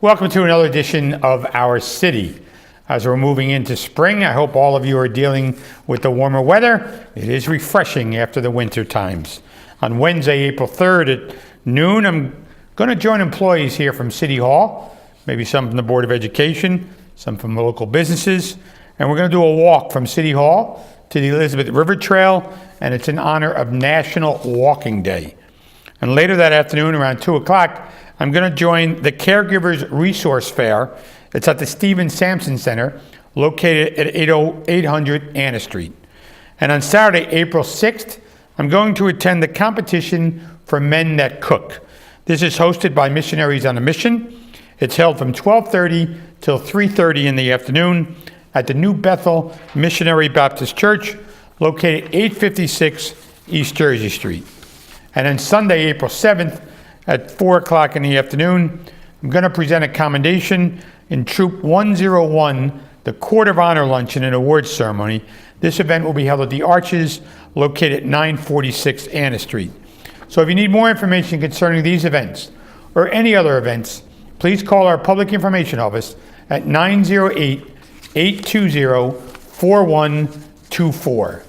Welcome to another edition of Our City. As we're moving into spring, I hope all of you are dealing with the warmer weather. It is refreshing after the winter times. On Wednesday, April 3rd at noon, I'm going to join employees here from City Hall, maybe some from the Board of Education, some from the local businesses, and we're going to do a walk from City Hall to the Elizabeth River Trail, and it's in honor of National Walking Day. And later that afternoon, around 2 o'clock, I'm going to join the Caregivers Resource Fair. It's at the Stephen Sampson Center, located at 800 Anna Street. And on Saturday, April 6th, I'm going to attend the competition for Men That Cook. This is hosted by Missionaries on a Mission. It's held from 12:30 till 3:30 in the afternoon at the New Bethel Missionary Baptist Church, located 856 East Jersey Street. And on Sunday, April 7th, at 4 o'clock in the afternoon, I'm going to present a commendation in Troop 101, the Court of Honor Luncheon and Awards Ceremony. This event will be held at the Arches, located at 946 Anna Street. So if you need more information concerning these events or any other events, please call our Public Information Office at 908-820-4124.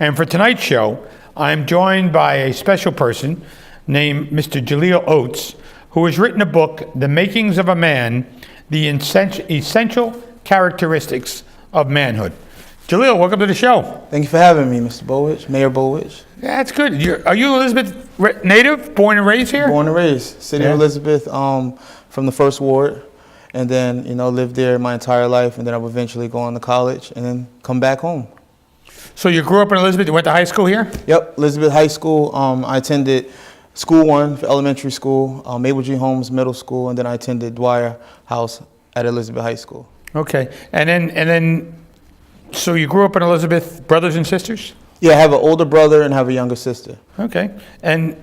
And for tonight's show, I'm joined by a special person named Mr. Jalil Oates, who has written a book, The Makings of a Man, the Essential Characteristics of Manhood. Jalil, welcome to the show. Thank you for having me, Mr. Bowich, Mayor Bowich. Yeah, that's good. Are you Elizabeth native, born and raised here? Born and raised, City of Elizabeth, from the First Ward, and then lived there my entire life, and then I would eventually go on to college, and then come back home. So you grew up in Elizabeth. You went to high school here? Yep, Elizabeth High School. I attended School 1 for elementary school, Mabel G. Holmes Middle School, and then I attended Dwyer House at Elizabeth High School. Okay, and then, so you grew up in Elizabeth, brothers and sisters? Yeah, I have an older brother and have a younger sister. Okay, and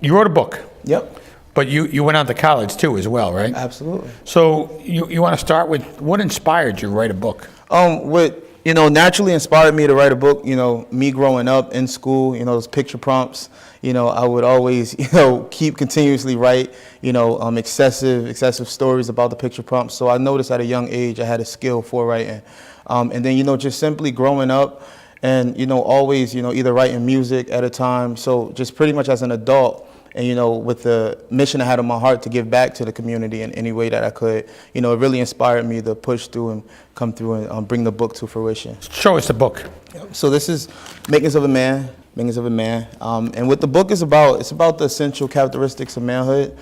you wrote a book. Yep. But you went on to college too as well, right? Absolutely. So you want to start with what inspired you to write a book? What naturally inspired me to write a book, me growing up in school, those picture prompts, I would always, keep continuously write, excessive stories about the picture prompts. So I noticed at a young age I had a skill for writing. And then, just simply growing up and, always, either writing music at a time. So just pretty much as an adult, and, with the mission I had on my heart to give back to the community in any way that I could, it really inspired me to push through and come through and bring the book to fruition. Show us the book. So this is Makings of a Man. And what the book is about, it's about the essential characteristics of manhood,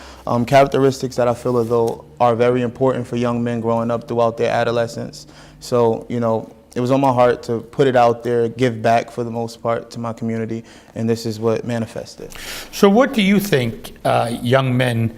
characteristics that I feel as though are very important for young men growing up throughout their adolescence. So, it was on my heart to put it out there, give back for the most part to my community, and this is what manifested. So what do you think young men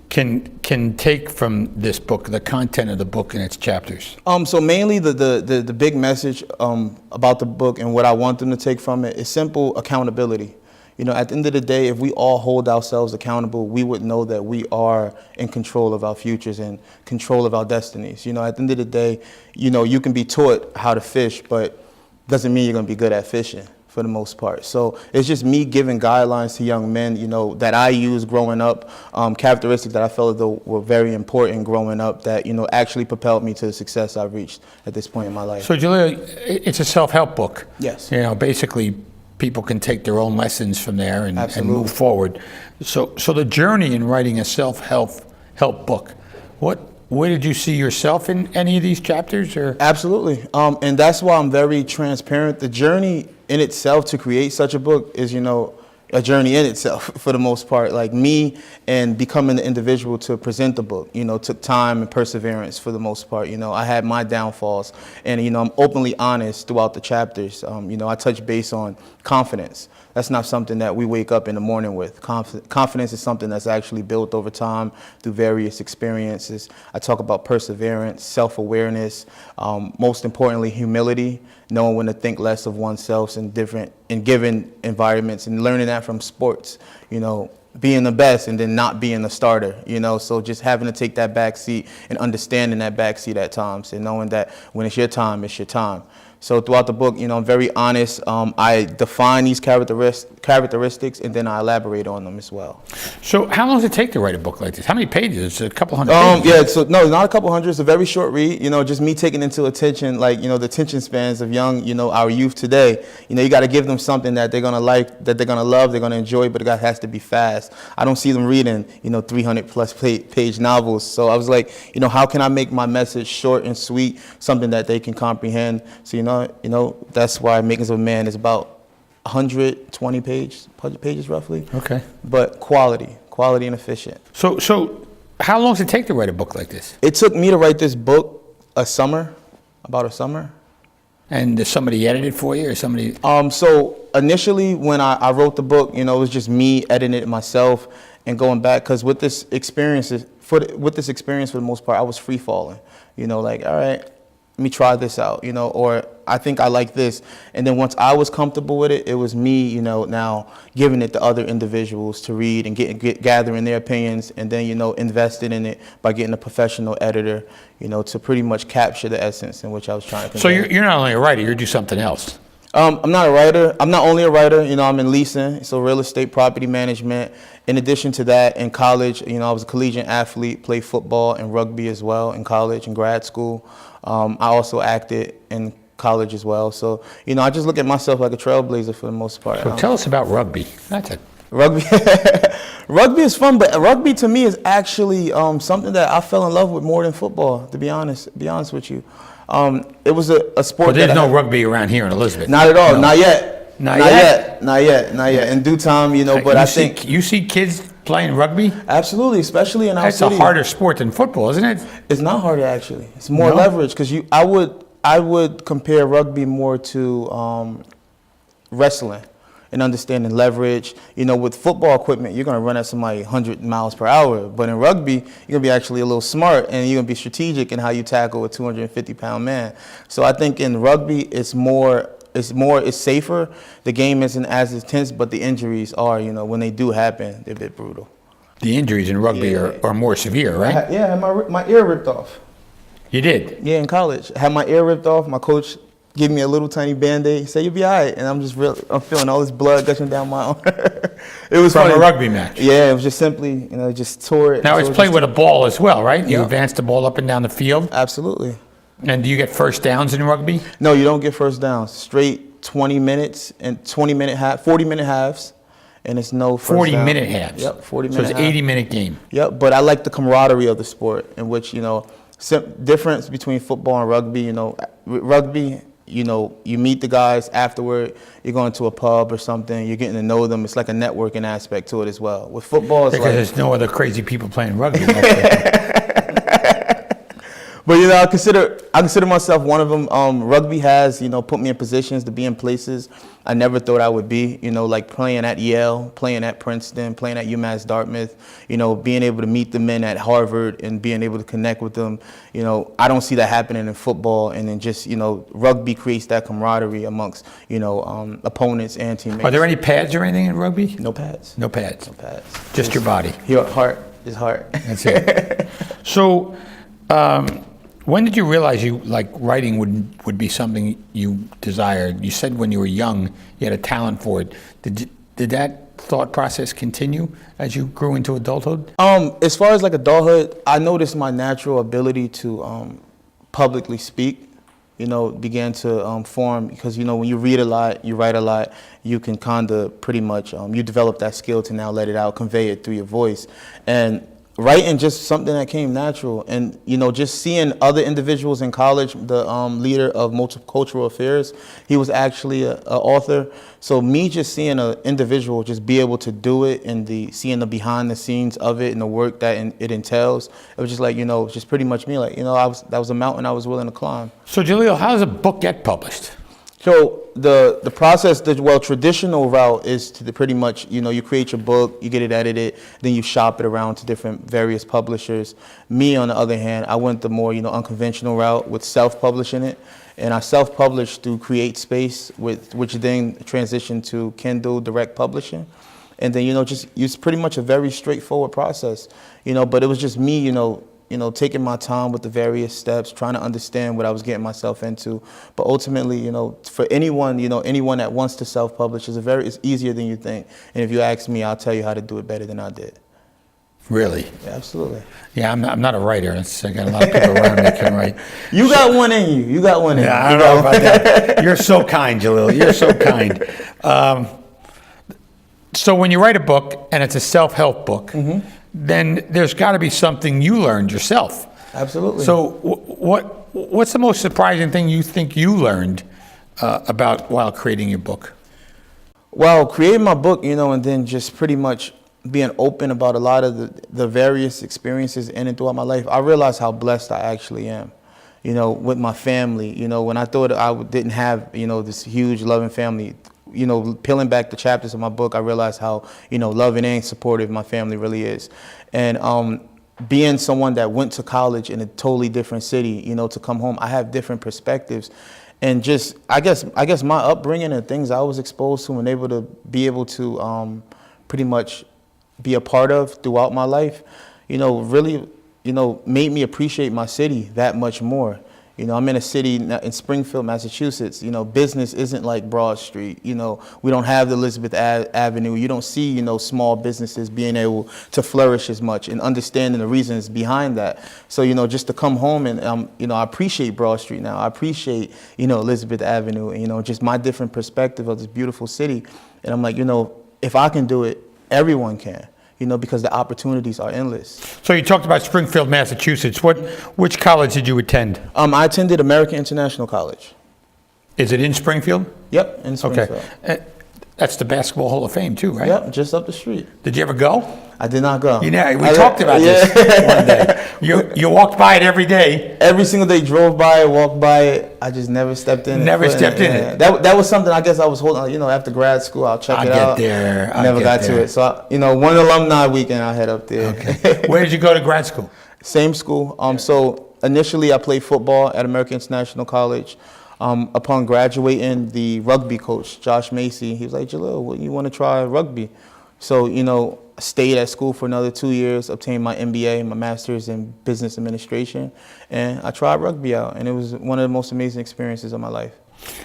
can take from this book, the content of the book and its chapters? So mainly the big message about the book and what I want them to take from it is simple accountability. At the end of the day, if we all hold ourselves accountable, we would know that we are in control of our futures and control of our destinies. At the end of the day, you can be taught how to fish, but doesn't mean you're going to be good at fishing for the most part. So it's just me giving guidelines to young men, that I use growing up, characteristics that I felt though were very important growing up that, actually propelled me to the success I've reached at this point in my life. So Jalil, it's a self-help book. Yes. Basically people can take their own lessons from there and move forward. So the journey in writing a self-help book, where did you see yourself in any of these chapters? Or? Absolutely. And that's why I'm very transparent. The journey in itself to create such a book is, a journey in itself for the most part. Like me and becoming the individual to present the book, took time and perseverance for the most part. I had my downfalls and, I'm openly honest throughout the chapters. I touch base on confidence. That's not something that we wake up in the morning with. Confidence is something that's actually built over time through various experiences. I talk about perseverance, self-awareness, most importantly, humility, knowing when to think less of oneself in given environments, and learning that from sports, being the best and then not being the starter, so just having to take that back seat and understanding that back seat at times and knowing that when it's your time, it's your time. So throughout the book, I'm very honest. I define these characteristics, and then I elaborate on them as well. So how long does it take to write a book like this? How many pages? It's a couple hundred pages. Yeah, so no, not a couple hundred. It's a very short read. Just me taking into attention, like, the attention spans of young, our youth today. You got to give them something that they're gonna like, that they're gonna love, they're gonna enjoy, but it has to be fast. I don't see them reading, 300 plus page novels. So I was like, how can I make my message short and sweet, something that they can comprehend? So that's why Makings of a Man is about 120 pages roughly. Okay. But quality and efficient. So how long does it take to write a book like this? It took me to write this book about a summer. And does somebody edit it for you, or somebody? So initially, when I wrote the book, it was just me editing it myself and going back, because with this experience, for the most part, I was free falling. Like, all right, let me try this out, or I think I like this. And then once I was comfortable with it, it was me, now giving it to other individuals to read and gathering their opinions, and then, investing in it by getting a professional editor, to pretty much capture the essence in which I was trying to convey. So you're not only a writer, you do something else. I'm not a writer. I'm not only a writer, I'm in leasing, so real estate, property management. In addition to that, in college, I was a collegiate athlete, played football and rugby as well in college and grad school. I also acted in college as well. So, I just look at myself like a trailblazer for the most part. So tell us about rugby. Rugby. Rugby is fun, but rugby to me is actually something that I fell in love with more than football, to be honest with you. It was a sport. But there's no rugby around here in Elizabeth. Not at all. No. Not yet. Not yet. In due time, but I think you see kids playing rugby. Absolutely, especially in our city. That's a harder sport than football, isn't it? It's not harder actually. It's more leverage, because I would compare rugby more to wrestling and understanding leverage. With football equipment, you're going to run at somebody 100 miles per hour. But in rugby, you're going to be actually a little smart, and you're going to be strategic in how you tackle a 250-pound man. So I think in rugby, it's safer. The game isn't as intense, but the injuries are, when they do happen, they're a bit brutal. The injuries in rugby are more severe, right? I had my ear ripped off. You did? Yeah, in college. I had my ear ripped off. My coach gave me a little tiny Band-Aid. He said, "You'll be all right." And I'm feeling all this blood gushing down my arm. It was from funny. a rugby match. Yeah, it was just simply, just tore it. Now it's played with a ball as well, right? You Yeah. advance the ball up and down the field. Absolutely. And do you get first downs in rugby? No, you don't get first downs. Straight 20 minutes and 40-minute halves, and it's no first 40-minute halves. Yep, 40-minute. So it's an 80-minute game. Yep, but I like the camaraderie of the sport, in which difference between football and rugby. Rugby, you meet the guys afterward. You're going to a pub or something. You're getting to know them. It's like a networking aspect to it as well. With football, it's because there's no other crazy people playing rugby. But I consider myself one of them. Rugby has put me in positions to be in places I never thought I would be. Like playing at Yale, playing at Princeton, playing at UMass Dartmouth. Being able to meet the men at Harvard and being able to connect with them. I don't see that happening in football. And then just rugby creates that camaraderie amongst opponents and teammates. Are there any pads or anything in rugby? No pads. No pads. No pads. Just your body. Your heart is heart. That's it. So. When did you realize writing would be something you desired? You said when you were young you had a talent for it. Did that thought process continue as you grew into adulthood? As far as adulthood, I noticed my natural ability to publicly speak, began to form, because when you read a lot, you write a lot, you can kind of pretty much you develop that skill to now let it out, convey it through your voice. And writing just something that came natural. And just seeing other individuals in college, the leader of multicultural affairs, he was actually an author. So me just seeing an individual just be able to do it, and seeing the behind the scenes of it and the work that it entails, it was just just pretty much me. That was a mountain I was willing to climb. So Jalil, how does a book get published? So the process, the traditional route is to pretty much, you create your book, you get it edited, then you shop it around to different various publishers. Me, on the other hand, I went the more, unconventional route with self-publishing it. And I self-published through Create Space, which then transitioned to Kindle Direct Publishing. And then, just it's pretty much a very straightforward process, but it was just me, taking my time with the various steps, trying to understand what I was getting myself into. But ultimately, for anyone, anyone that wants to self-publish, it's easier than you think. And if you ask me, I'll tell you how to do it better than I did. Really? Yeah, absolutely. Yeah, I'm not a writer. I got a lot of people around me that can write. You got one in you. You got one in you. Yeah, I don't know about that. You're so kind, Jalil. You're so kind. So when you write a book and it's a self-help book, then there's got to be something you learned yourself. Absolutely. So what's the most surprising thing you think you learned about while creating your book? Well, creating my book, and then just pretty much being open about a lot of the various experiences in and throughout my life, I realized how blessed I actually am. With my family, when I thought I didn't have, this huge loving family, peeling back the chapters of my book, I realized how, loving and supportive my family really is. And being someone that went to college in a totally different city, to come home, I have different perspectives. And just, I guess my upbringing and things I was exposed to and able to pretty much be a part of throughout my life, really, made me appreciate my city that much more. I'm in a city in Springfield, Massachusetts. Business isn't like Broad Street. We don't have the Elizabeth Avenue. You don't see, small businesses being able to flourish as much and understanding the reasons behind that. So, just to come home and, I appreciate Broad Street now. I appreciate, Elizabeth Avenue, and, just my different perspective of this beautiful city. And I'm like, if I can do it, everyone can. Because the opportunities are endless. So you talked about Springfield, Massachusetts. Which college did you attend? I attended American International College. Is it in Springfield? Yep, in Springfield. Okay. That's the Basketball Hall of Fame too, right? Yep, just up the street. Did you ever go? I did not go. We talked about this one day. You walked by it every day. Every single day, drove by it, walked by it. I just never stepped in. Never stepped in it. That was something I guess I was holding. After grad school, I'll check it out. Never got to it. So one alumni weekend, I head up there. Okay. Where did you go to grad school? Same school. So initially, I played football at American International College. Upon graduating, the rugby coach, Josh Macy, he was like, Jalil, you want to try rugby? So, stayed at school for another 2 years, obtained my MBA, my master's in business administration, and I tried rugby out, and it was one of the most amazing experiences of my life.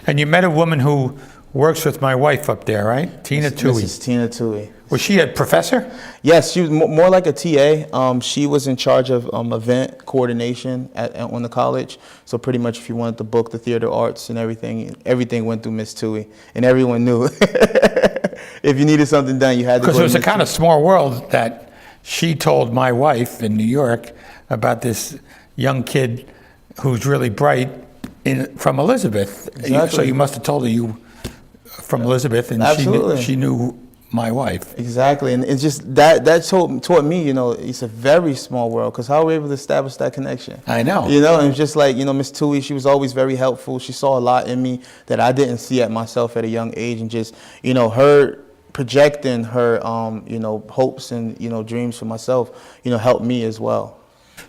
And you met a woman who works with my wife up there, right? Tina Toohey. Mrs. Tina Toohey. Was she a professor? Yes, she was more like a TA. She was in charge of event coordination on the college. So pretty much if you wanted to book the theater arts and everything went through Miss Toohey. And everyone knew if you needed something done, you had to go to Because it was a Miss kind of small world that she told my wife in New York about this young kid who's really bright from Elizabeth. Exactly. So you must have told her you from Elizabeth, and she knew my wife. Exactly, and it's just that taught me, it's a very small world, because how are we able to establish that connection? I know. And it's just like, Miss Toohey, she was always very helpful. She saw a lot in me that I didn't see at myself at a young age, and just, her projecting her, hopes and, dreams for myself, helped me as well.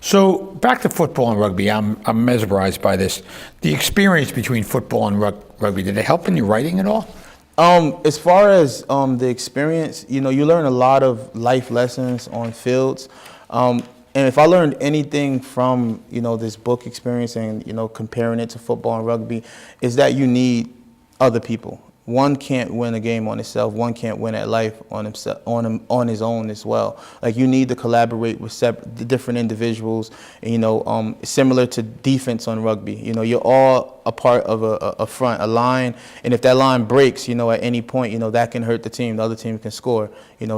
So back to football and rugby, I'm mesmerized by this. The experience between football and rugby, did it help in your writing at all? As far as the experience, you learn a lot of life lessons on fields. And if I learned anything from, this book experience and, comparing it to football and rugby, is that you need other people. One can't win a game on itself. One can't win at life on himself, on his own as well. Like, you need to collaborate with the different individuals. And, similar to defense on rugby. You're all a part of a front, a line, and if that line breaks, at any point, that can hurt the team. The other team can score.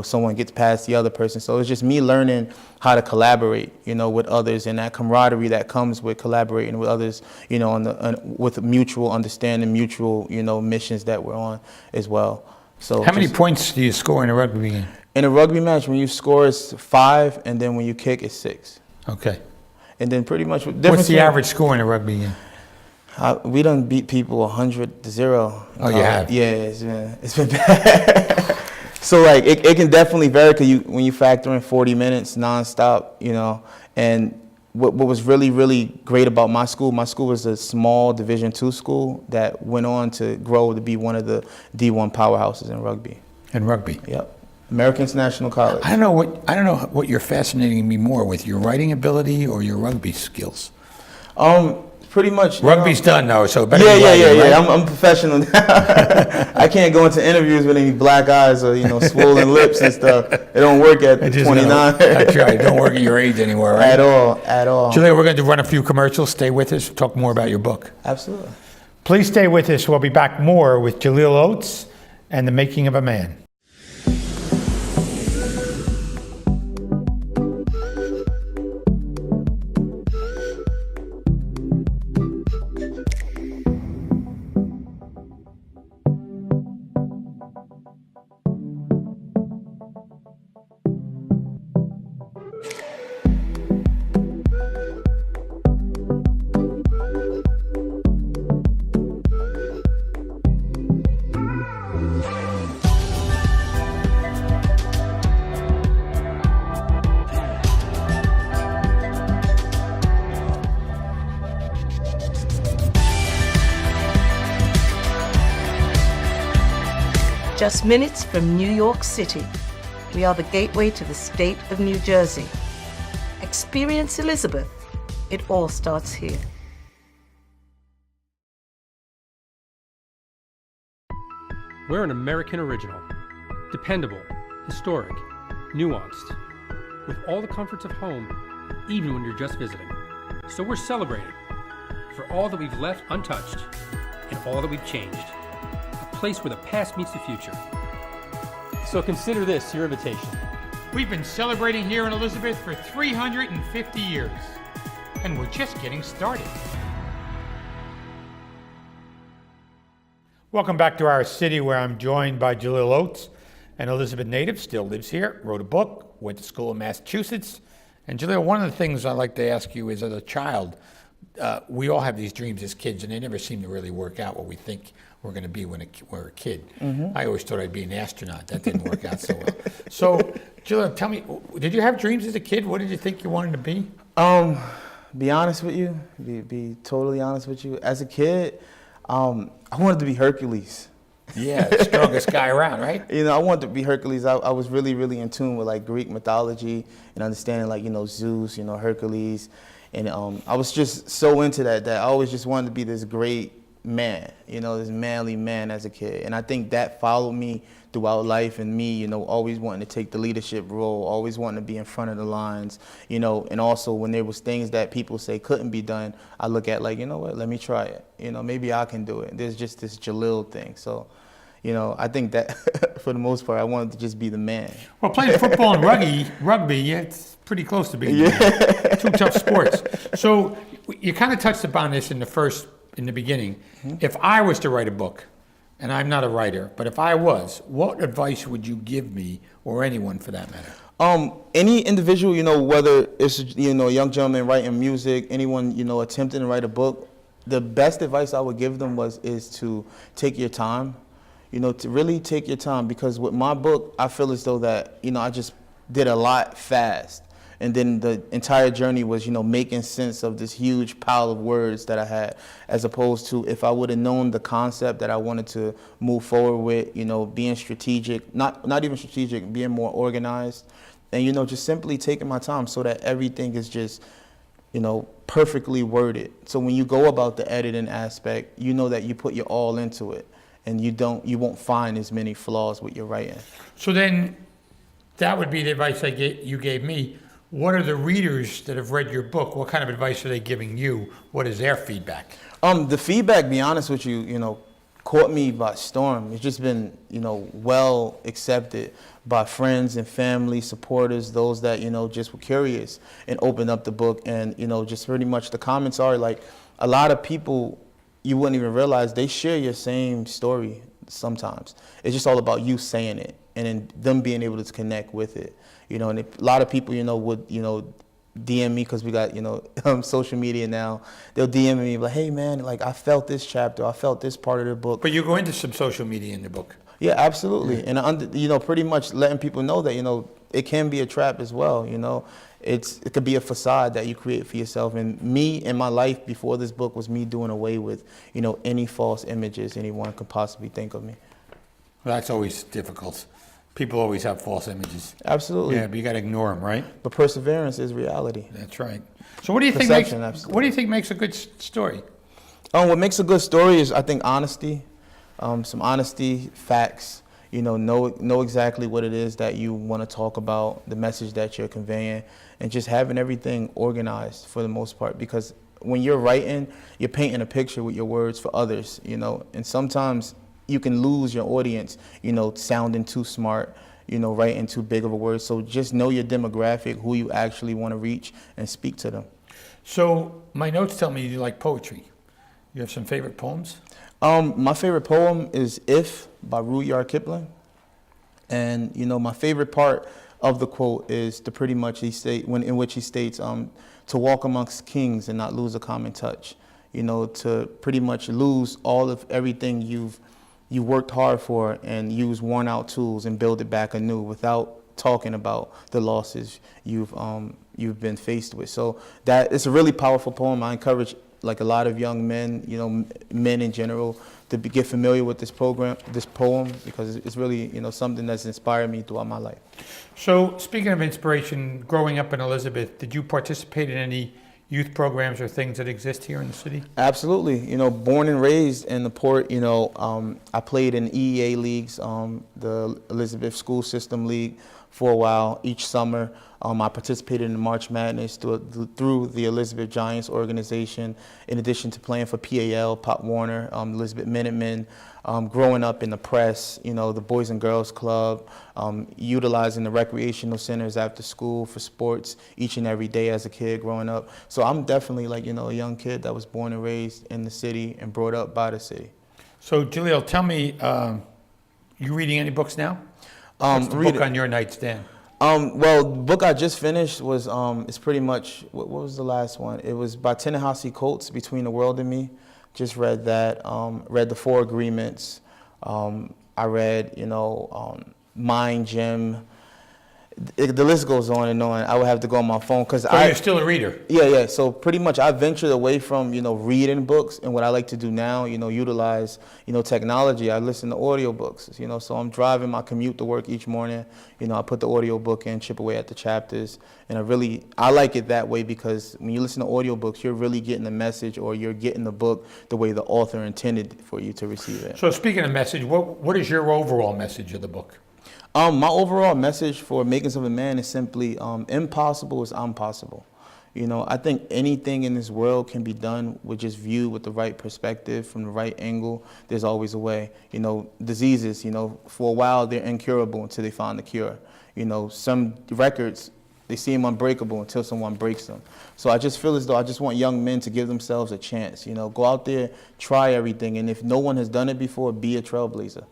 Someone gets past the other person. So it's just me learning how to collaborate, with others, and that camaraderie that comes with collaborating with others, with mutual understanding, mutual, missions that we're on as well. So how many points do you score in a rugby game? In a rugby match, when you score, it's 5, and then when you kick, it's 6. Okay. And then pretty much what's the average score in a rugby game? We done beat people 100-0. Oh, you have? Yeah, it's been bad. So like it can definitely vary, because when you factor in 40 minutes nonstop, and what was really, really great about my school was a small Division II school that went on to grow to be one of the D1 powerhouses in rugby. In rugby? Yep. American International College. I don't know what you're fascinating me more with, your writing ability or your rugby skills. Pretty much. Rugby's done though, so better. Yeah. I'm professional. I can't go into interviews with any black eyes or swollen lips and stuff. It don't work at 29. That's right. Don't work at your age anymore, right? At all. Jalil, we're going to run a few commercials. Stay with us. Talk more about your book. Absolutely. Please stay with us. We'll be back more with Jalil Oates and The Making of a Man. Just minutes from New York City, we are the gateway to the state of New Jersey. Experience Elizabeth. It all starts here. We're an American original. Dependable, historic, nuanced. With all the comforts of home, even when you're just visiting. So we're celebrating for all that we've left untouched and all that we've changed. A place where the past meets the future. So consider this your invitation. We've been celebrating here in Elizabeth for 350 years, and we're just getting started. Welcome back to our city, where I'm joined by Jalil Oates, an Elizabeth native, still lives here, wrote a book, went to school in Massachusetts. And Jalil, one of the things I like to ask you is, as a child, we all have these dreams as kids, and they never seem to really work out what we think we're going to be when we're a kid. Mm-hmm. I always thought I'd be an astronaut. That didn't work out so well. So, Jalil, tell me, did you have dreams as a kid? What did you think you wanted to be? Be honest with you, be totally honest with you. As a kid, I wanted to be Hercules. Yeah, the strongest guy around, right? I wanted to be Hercules. I was really, really in tune with like Greek mythology and understanding like, Zeus, Hercules. And I was just so into that I always just wanted to be this great man, this manly man as a kid. And I think that followed me throughout life, and me, always wanting to take the leadership role, always wanting to be in front of the lines, and also when there was things that people say couldn't be done, I look at like, what, let me try it. Maybe I can do it. There's just this Jalil thing. So, I think that for the most part, I wanted to just be the man. Well, playing football and rugby, it's pretty close to being two tough sports. So you kind of touched upon this in the beginning. Mm-hmm. If I was to write a book, and I'm not a writer, but if I was, what advice would you give me, or anyone for that matter? Any individual, whether it's, a young gentleman writing music, anyone, attempting to write a book, the best advice I would give them is to take your time, to really take your time, because with my book, I feel as though that, I just did a lot fast. And then the entire journey was, making sense of this huge pile of words that I had, as opposed to if I would have known the concept that I wanted to move forward with, being strategic, not even strategic, being more organized, and, just simply taking my time so that everything is just, perfectly worded. So when you go about the editing aspect, that you put your all into it, and you won't find as many flaws with your writing. So then that would be the advice you gave me. What are the readers that have read your book? What kind of advice are they giving you? What is their feedback? The feedback, be honest with you, caught me by storm. It's just been, well accepted by friends and family, supporters, those that, just were curious and opened up the book. And, just pretty much the comments are like, a lot of people, you wouldn't even realize they share your same story sometimes. It's just all about you saying it and then them being able to connect with it. And a lot of people, would, DM me, because we got, social media now. They'll DM me like, hey man, like I felt this chapter, I felt this part of the book. But you go into some social media in the book. Yeah, absolutely. Yeah. And pretty much letting people know that, it can be a trap as well. It could be a facade that you create for yourself. And me in my life before this book was me doing away with, any false images anyone could possibly think of me. Well, that's always difficult. People always have false images. Absolutely. Yeah, but you got to ignore them, right? But perseverance is reality. That's right. So what do you think Perception, makes, absolutely. what do you think makes a good story? What makes a good story is, I think, honesty. Some honesty, facts. Know exactly what it is that you want to talk about, the message that you're conveying, and just having everything organized for the most part. Because when you're writing, you're painting a picture with your words for others, and sometimes you can lose your audience, sounding too smart, writing too big of a word. So just know your demographic, who you actually want to reach, and speak to them. So my notes tell me you like poetry. You have some favorite poems? My favorite poem is "If" by Rudyard Kipling, and my favorite part of the quote is in which he states, to walk amongst kings and not lose a common touch. To pretty much lose all of everything you worked hard for and use worn out tools and build it back anew without talking about the losses you've been faced with. So that it's a really powerful poem. I encourage a lot of young men, men in general, to get familiar with this poem, because it's really, something that's inspired me throughout my life. So speaking of inspiration, growing up in Elizabeth, did you participate in any youth programs or things that exist here in the city? Absolutely. Born and raised in the port, I played in EEA leagues, the Elizabeth School System League for a while each summer. I participated in March Madness through the Elizabeth Giants organization, in addition to playing for PAL, Pop Warner, Elizabeth Minutemen, growing up in the press, the Boys and Girls Club, utilizing the recreational centers after school for sports each and every day as a kid growing up. So I'm definitely a young kid that was born and raised in the city and brought up by the city. So Jalil, tell me, you reading any books now? What's the book on your nightstand? Well, the book I just finished was it's pretty much, what was the last one? It was by Ta-Nehisi Coates, Between the World and Me. Just read that. Read The Four Agreements. I read, Mind Gym. The list goes on and on. I would have to go on my phone because So you're still a reader? Yeah. So pretty much I ventured away from, reading books, and what I like to do now, utilize, technology. I listen to audiobooks, so I'm driving my commute to work each morning. I put the audiobook in, chip away at the chapters, and I like it that way, because when you listen to audiobooks, you're really getting the message, or you're getting the book the way the author intended for you to receive it. So speaking of message, what is your overall message of the book? My overall message for Makings of a Man is simply, impossible is impossible. I think anything in this world can be done with just viewed with the right perspective, from the right angle. There's always a way. Diseases, for a while they're incurable until they find the cure. Some records, they seem unbreakable until someone breaks them. So I just feel as though I just want young men to give themselves a chance. Go out there, try everything, and if no one has done it before, be a trailblazer.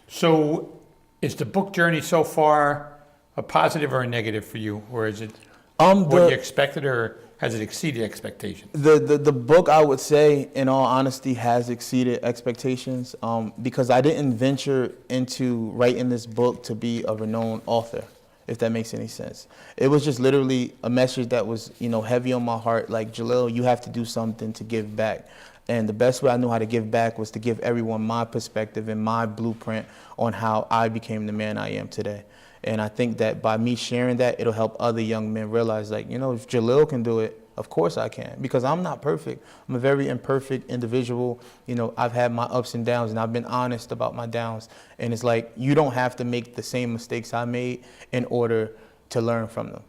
So is the book journey so far a positive or a negative for you, or is it what you expected, or has it exceeded expectations? The book, I would say, in all honesty, has exceeded expectations, because I didn't venture into writing this book to be a renowned author, if that makes any sense. It was just literally a message that was, heavy on my heart, like, Jalil, you have to do something to give back. And the best way I knew how to give back was to give everyone my perspective and my blueprint on how I became the man I am today. And I think that by me sharing that, it'll help other young men realize, if Jalil can do it, of course I can. Because I'm not perfect. I'm a very imperfect individual. I've had my ups and downs, and I've been honest about my downs. And it's like, you don't have to make the same mistakes I made in order to learn from them.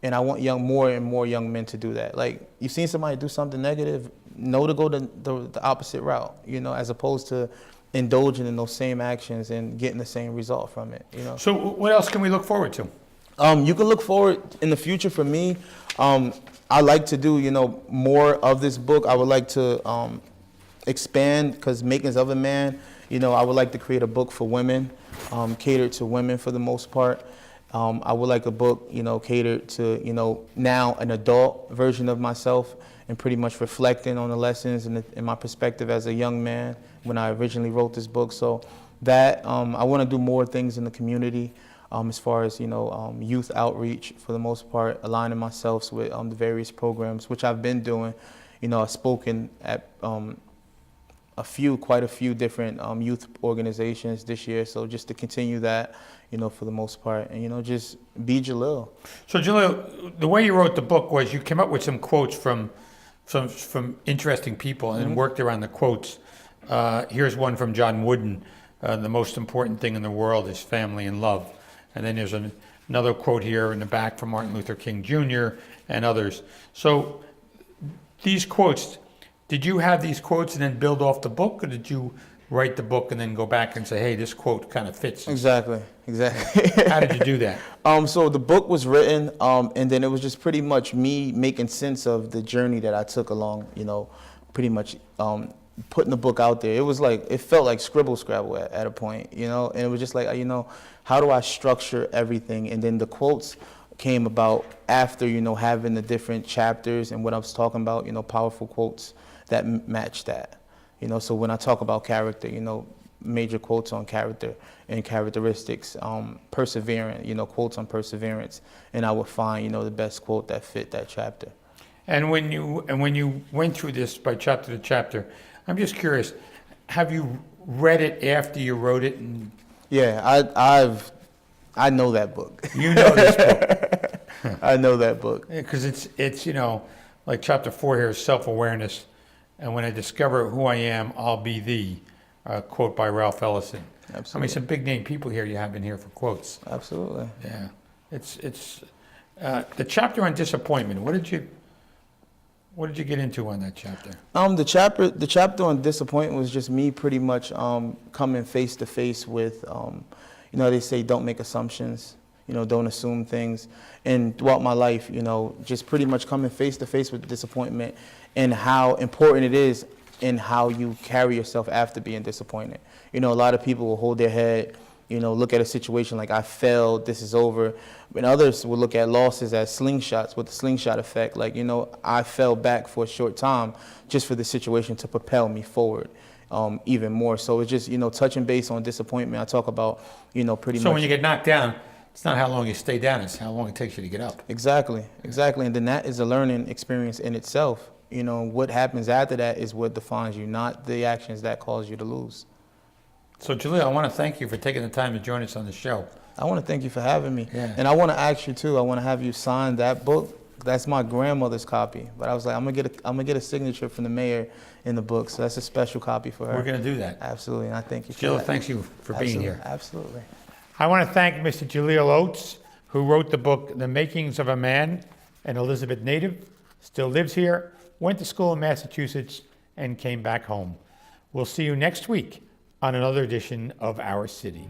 And I want more and more young men to do that. Like, you've seen somebody do something negative, know to go the opposite route, as opposed to indulging in those same actions and getting the same result from it, So what else can we look forward to? You can look forward in the future for me. I like to do, more of this book. I would like to expand, because Makings of a Man, I would like to create a book for women, catered to women for the most part. I would like a book, catered to, now an adult version of myself, and pretty much reflecting on the lessons and my perspective as a young man when I originally wrote this book. So that, I want to do more things in the community, as far as, youth outreach for the most part, aligning myself with the various programs, which I've been doing. I've spoken at quite a few different youth organizations this year. So just to continue that, for the most part, and just be Jalil. So Jalil, the way you wrote the book was you came up with some quotes from interesting people and worked around the quotes. Here's one from John Wooden: "The most important thing in the world is family and love." And then there's another quote here in the back from Martin Luther King Jr. and others. So these quotes, did you have these quotes and then build off the book, or did you write the book and then go back and say, hey, this quote kind of fits? Exactly. How did you do that? So the book was written, and then it was just pretty much me making sense of the journey that I took along, pretty much putting the book out there. It was like, it felt like scribble scrabble at a point, and it was just like, how do I structure everything? And then the quotes came about after, having the different chapters and what I was talking about, powerful quotes that match that. So when I talk about character, major quotes on character and characteristics, perseverance, quotes on perseverance, and I would find, the best quote that fit that chapter. And when you went through this by chapter to chapter, I'm just curious, have you read it after you wrote it? And Yeah, I know that book. you know this book. I know that book. Because it's like chapter 4 here is self-awareness. And when I discover who I am, I'll be thee. Quote by Ralph Ellison. Absolutely. I mean, some big name people here you have in here for quotes. Absolutely. Yeah. It's the chapter on disappointment. What did you get into on that chapter? The chapter on disappointment was just me pretty much coming face to face with, they say don't make assumptions, don't assume things. And throughout my life, just pretty much coming face to face with disappointment and how important it is in how you carry yourself after being disappointed. A lot of people will hold their head, look at a situation like I failed, this is over. And others will look at losses as slingshots with the slingshot effect. Like, I fell back for a short time just for the situation to propel me forward even more. So it's just, touching base on disappointment. I talk about, pretty much. So when you get knocked down, it's not how long you stay down, it's how long it takes you to get up. Exactly. And then that is a learning experience in itself. What happens after that is what defines you, not the actions that cause you to lose. So Jalil, I want to thank you for taking the time to join us on the show. I want to thank you for having me. Yeah. And I want to ask you too, I want to have you sign that book. That's my grandmother's copy. But I was like, I'm gonna get a signature from the mayor in the book. So that's a special copy for her. We're going to do that. Absolutely. And I thank you for Jalil, that. thanks you for being here. Absolutely. I want to thank Mr. Jalil Oates, who wrote the book, The Makings of a Man, an Elizabeth native, still lives here, went to school in Massachusetts, and came back home. We'll see you next week on another edition of Our City.